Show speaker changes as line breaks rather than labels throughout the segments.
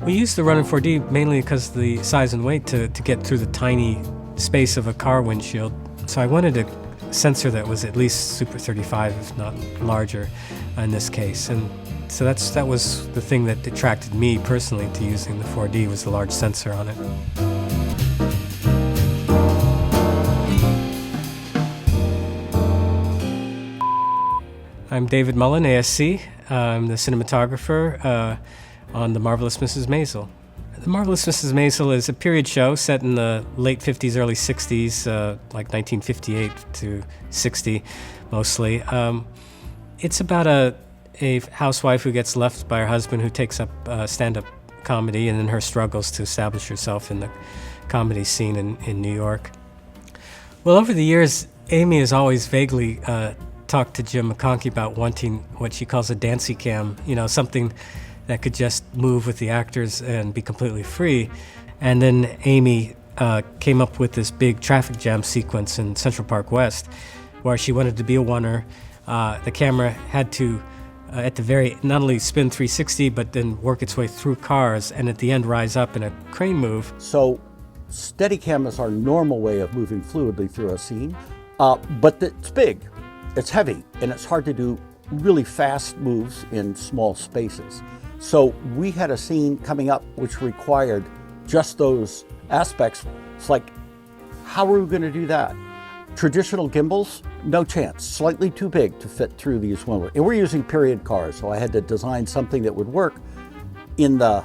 We used the Ronin 4D mainly because of the size and weight to get through the tiny space of a car windshield. So I wanted a sensor that was at least Super 35, if not larger in this case. And so that was the thing that attracted me personally to using the 4D, was the large sensor on it. I'm David Mullen, ASC. I'm the cinematographer on The Marvelous Mrs. Maisel. The Marvelous Mrs. Maisel is a period show set in the late 50s, early 60s, like 1958 to 60 mostly. It's about a housewife who gets left by her husband, who takes up stand-up comedy, and then her struggles to establish herself in the comedy scene in New York. Well, over the years, Amy has always vaguely talked to Jim McConkey about wanting what she calls a dancy cam, something that could just move with the actors and be completely free. And then Amy came up with this big traffic jam sequence in Central Park West, where she wanted to be a oneer. The camera had to, at the very, not only spin 360, but then work its way through cars, and at the end rise up in a crane move.
So Steadicam is our normal way of moving fluidly through a scene, but it's big, it's heavy, and it's hard to do really fast moves in small spaces. So we had a scene coming up which required just those aspects. It's like, how are we going to do that? Traditional gimbals, no chance, slightly too big to fit through these ones. And we're using period cars, so I had to design something that would work in the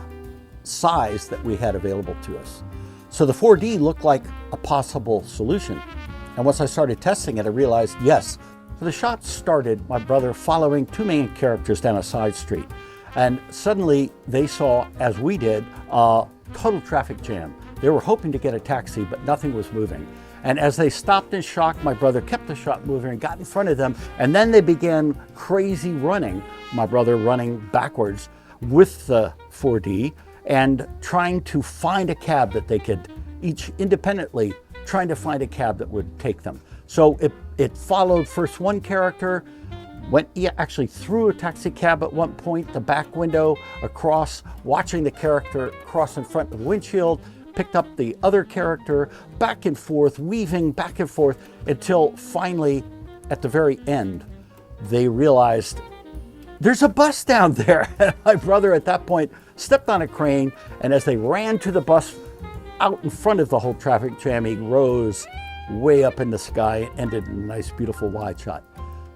size that we had available to us. So the 4D looked like a possible solution. And once I started testing it, I realized, yes. So the shot started, my brother following two main characters down a side street. And suddenly they saw, as we did, a total traffic jam. They were hoping to get a taxi, but nothing was moving. And as they stopped in shock, my brother kept the shot moving and got in front of them. And then they began crazy running, my brother running backwards with the 4D and trying to find a cab that they could, each independently, trying to find a cab that would take them. So it followed first one character, went actually through a taxi cab at one point, the back window, across, watching the character cross in front of the windshield, picked up the other character, back and forth, weaving back and forth, until finally, at the very end, they realized there's a bus down there. And my brother at that point stepped on a crane, and as they ran to the bus out in front of the whole traffic jam, he rose way up in the sky and ended in a nice, beautiful wide shot.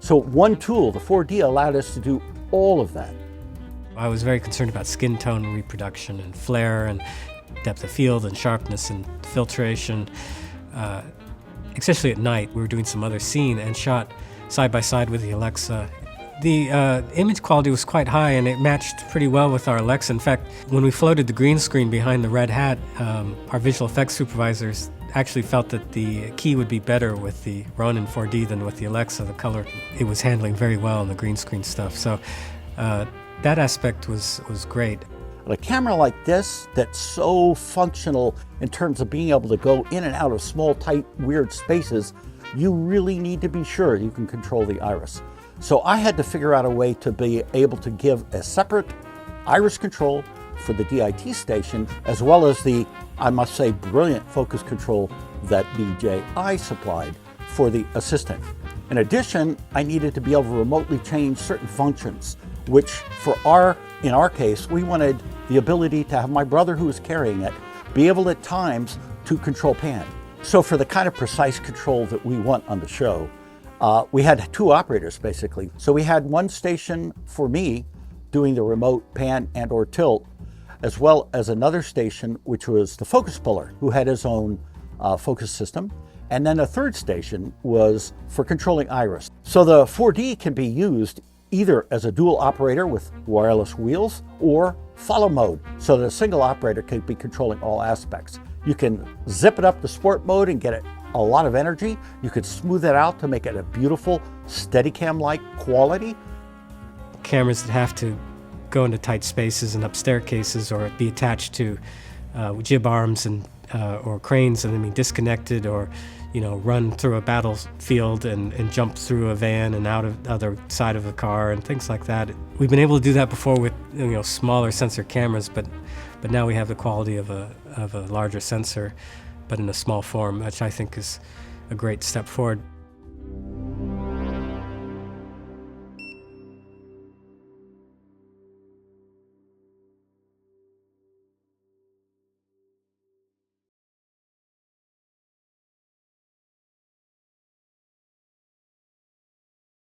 So one tool, the 4D, allowed us to do all of that.
I was very concerned about skin tone reproduction and flare and depth of field and sharpness and filtration, especially at night. We were doing some other scene and shot side by side with the Alexa. The image quality was quite high, and it matched pretty well with our Alexa. In fact, when we floated the green screen behind the red hat, our visual effects supervisors actually felt that the key would be better with the Ronin 4D than with the Alexa. The color, it was handling very well in the green screen stuff. So that aspect was great.
A camera like this that's so functional in terms of being able to go in and out of small, tight, weird spaces, you really need to be sure you can control the iris. So I had to figure out a way to be able to give a separate iris control for the DIT station, as well as the, I must say, brilliant focus control that DJI supplied for the assistant. In addition, I needed to be able to remotely change certain functions, which in our case, we wanted the ability to have my brother who was carrying it be able at times to control pan. So for the kind of precise control that we want on the show, we had two operators basically. So we had one station for me doing the remote pan and or tilt, as well as another station which was the focus puller who had his own focus system. And then a third station was for controlling iris. So the 4D can be used either as a dual operator with wireless wheels or follow mode, so that a single operator can be controlling all aspects. You can zip it up to sport mode and get it a lot of energy. You could smooth it out to make it a beautiful Steadicam-like quality.
Cameras that have to go into tight spaces and up staircases or be attached to jib arms and or cranes and then be disconnected or run through a battlefield and jump through a van and out of the other side of a car and things like that. We've been able to do that before with smaller sensor cameras, but now we have the quality of a larger sensor, but in a small form, which I think is a great step forward.